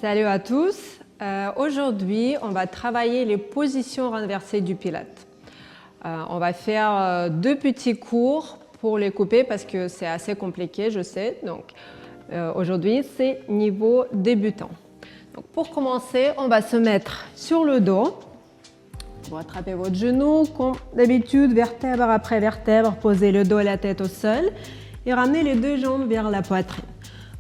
Salut à tous. Aujourd'hui, on va travailler les positions renversées du pilate. On va faire deux petits cours pour les couper parce que c'est assez compliqué, je sais. Donc, aujourd'hui, c'est niveau débutant. Donc, pour commencer, on va se mettre sur le dos. Vous attrapez votre genou, comme d'habitude, vertèbre après vertèbre, posez le dos et la tête au sol et ramenez les deux jambes vers la poitrine.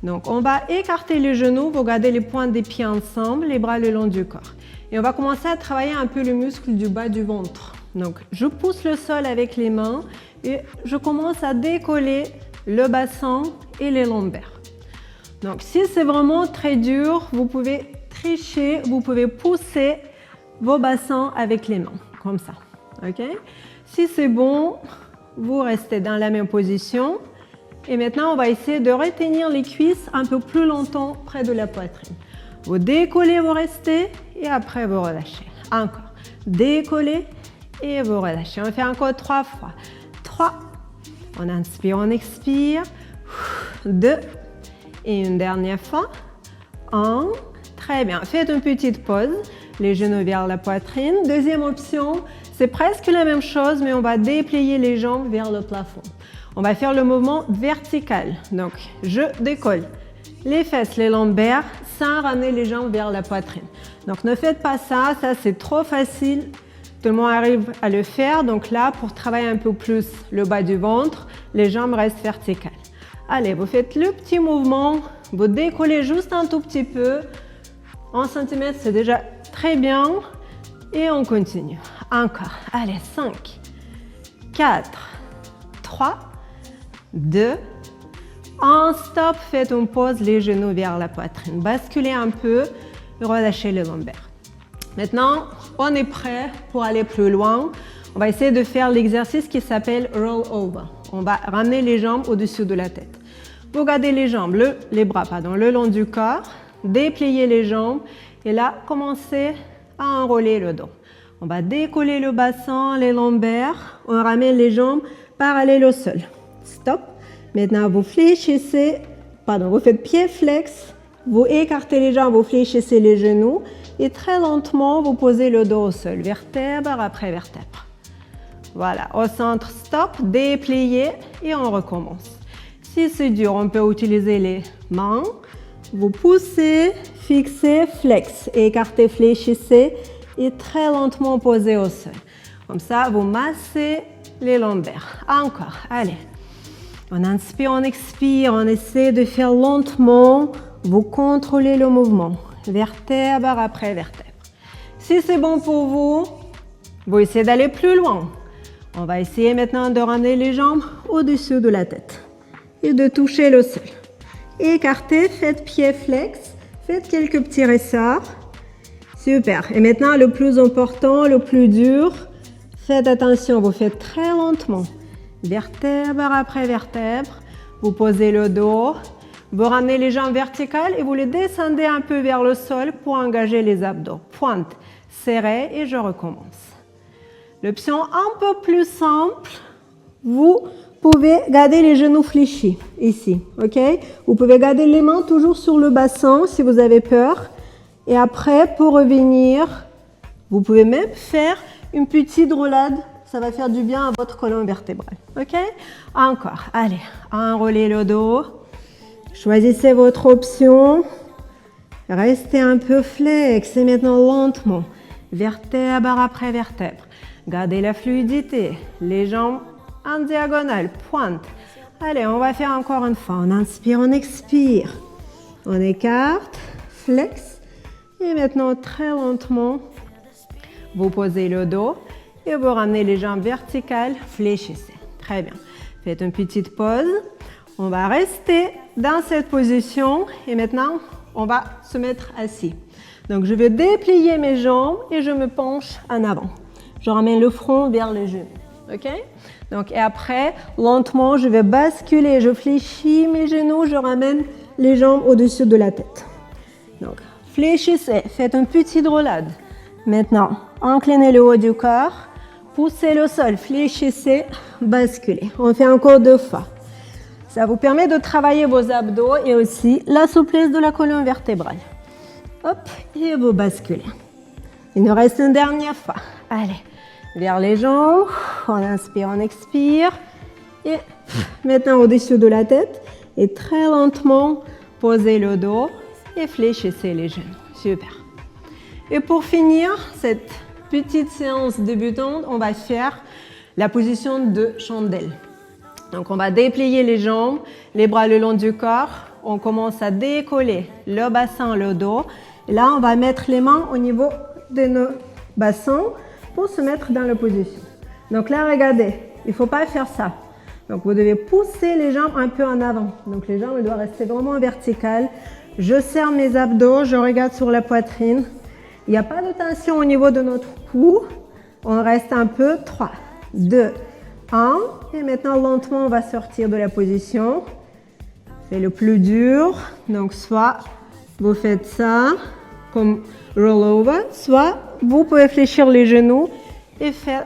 Donc, on va écarter les genoux, vous gardez les pointes des pieds ensemble, les bras le long du corps. Et on va commencer à travailler un peu le muscle du bas du ventre. Donc, je pousse le sol avec les mains et je commence à décoller le bassin et les lombaires. Donc, si c'est vraiment très dur, vous pouvez tricher, vous pouvez pousser vos bassins avec les mains, comme ça. Ok? Si c'est bon, vous restez dans la même position. Et maintenant, on va essayer de retenir les cuisses un peu plus longtemps près de la poitrine. Vous décollez, vous restez et après vous relâchez. Encore. Décollez et vous relâchez. On fait encore 3 fois. 3. On inspire, on expire. 2. Et une dernière fois. 1. Très bien. Faites une petite pause. Les genoux vers la poitrine. Deuxième option, c'est presque la même chose, mais on va déplier les jambes vers le plafond. On va faire le mouvement vertical. Donc, je décolle les fesses, les lombaires, sans ramener les jambes vers la poitrine. Donc, ne faites pas ça. Ça, c'est trop facile. Tout le monde arrive à le faire. Donc là, pour travailler un peu plus le bas du ventre, les jambes restent verticales. Allez, vous faites le petit mouvement. Vous décollez juste un tout petit peu. 1 cm, c'est déjà très bien. Et on continue. Encore. Allez, 5, 4, 3, 2, 1, stop, faites une pause, les genoux vers la poitrine. Basculez un peu, relâchez les lombaires. Maintenant, on est prêt pour aller plus loin. On va essayer de faire l'exercice qui s'appelle roll over. On va ramener les jambes au-dessus de la tête. Vous gardez les jambes, les bras le long du corps, dépliez les jambes et là, commencez à enrouler le dos. On va décoller le bassin, les lombaires, on ramène les jambes parallèles au sol. Stop. Maintenant, vous fléchissez, vous faites pied flex, vous écartez les jambes, vous fléchissez les genoux et très lentement, vous posez le dos au sol, vertèbre après vertèbre. Voilà, au centre, stop, dépliez et on recommence. Si c'est dur, on peut utiliser les mains. Vous poussez, fixez, flex, écartez, fléchissez et très lentement posez au sol. Comme ça, vous massez les lombaires. Encore, allez. On inspire, on expire, on essaie de faire lentement. Vous contrôlez le mouvement, vertèbre après vertèbre. Si c'est bon pour vous, vous essayez d'aller plus loin. On va essayer maintenant de ramener les jambes au-dessus de la tête et de toucher le sol. Écartez, faites pied flex, faites quelques petits ressorts. Super. Et maintenant, le plus important, le plus dur, faites attention, vous faites très lentement. Vertèbre après vertèbre, vous posez le dos, vous ramenez les jambes verticales et vous les descendez un peu vers le sol pour engager les abdos. Pointe, serrez et je recommence. L'option un peu plus simple, vous pouvez garder les genoux fléchis ici, ok? Vous pouvez garder les mains toujours sur le bassin si vous avez peur. Et après, pour revenir, vous pouvez même faire une petite roulade. Ça va faire du bien à votre colonne vertébrale. OK? Encore. Allez, enroulez le dos. Choisissez votre option. Restez un peu flex et maintenant lentement. Vertèbre après vertèbre. Gardez la fluidité. Les jambes en diagonale. Pointe. Allez, on va faire encore une fois. On inspire, on expire. On écarte. Flex. Et maintenant, très lentement, vous posez le dos. Et vous ramenez les jambes verticales, fléchissez. Très bien. Faites une petite pause. On va rester dans cette position et maintenant, on va se mettre assis. Donc, je vais déplier mes jambes et je me penche en avant. Je ramène le front vers les genoux. OK? Donc, et après, lentement, je vais basculer. Je fléchis mes genoux, je ramène les jambes au-dessus de la tête. Donc, fléchissez. Faites une petite roulade. Maintenant, inclinez le haut du corps. Poussez le sol, fléchissez, basculez. On fait encore 2 fois. Ça vous permet de travailler vos abdos et aussi la souplesse de la colonne vertébrale. Hop, et vous basculez. Il nous reste une dernière fois. Allez, vers les jambes. On inspire, on expire. Et maintenant au-dessus de la tête. Et très lentement, posez le dos et fléchissez les genoux. Super. Et pour finir cette petite séance débutante, on va faire la position de chandelle. Donc on va déplier les jambes, les bras le long du corps. On commence à décoller le bassin, le dos. Et là, on va mettre les mains au niveau de nos bassins pour se mettre dans la position. Donc là, regardez, il ne faut pas faire ça. Donc vous devez pousser les jambes un peu en avant. Donc les jambes doivent rester vraiment verticales. Je serre mes abdos, je regarde sur la poitrine. Il n'y a pas de tension au niveau de notre cou. On reste un peu. 3, 2, 1. Et maintenant, lentement, on va sortir de la position. C'est le plus dur. Donc soit vous faites ça comme roll-over, soit vous pouvez fléchir les genoux et faire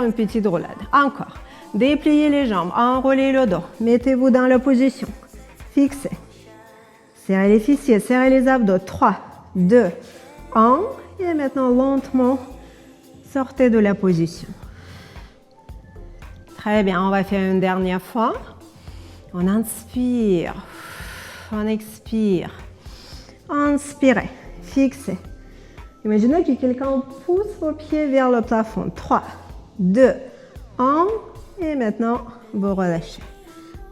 une petite roulade. Encore. Dépliez les jambes, enroulez le dos. Mettez-vous dans la position. Fixez. Serrez les fessiers, serrez les abdos. 3, 2, 1. Et maintenant, lentement, sortez de la position. Très bien, on va faire une dernière fois. On inspire. On expire. Inspirez. Fixez. Imaginez que quelqu'un pousse vos pieds vers le plafond. 3, 2, 1. Et maintenant, vous relâchez.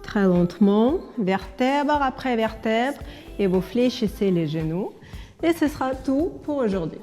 Très lentement, vertèbre après vertèbre. Et vous fléchissez les genoux. Et ce sera tout pour aujourd'hui.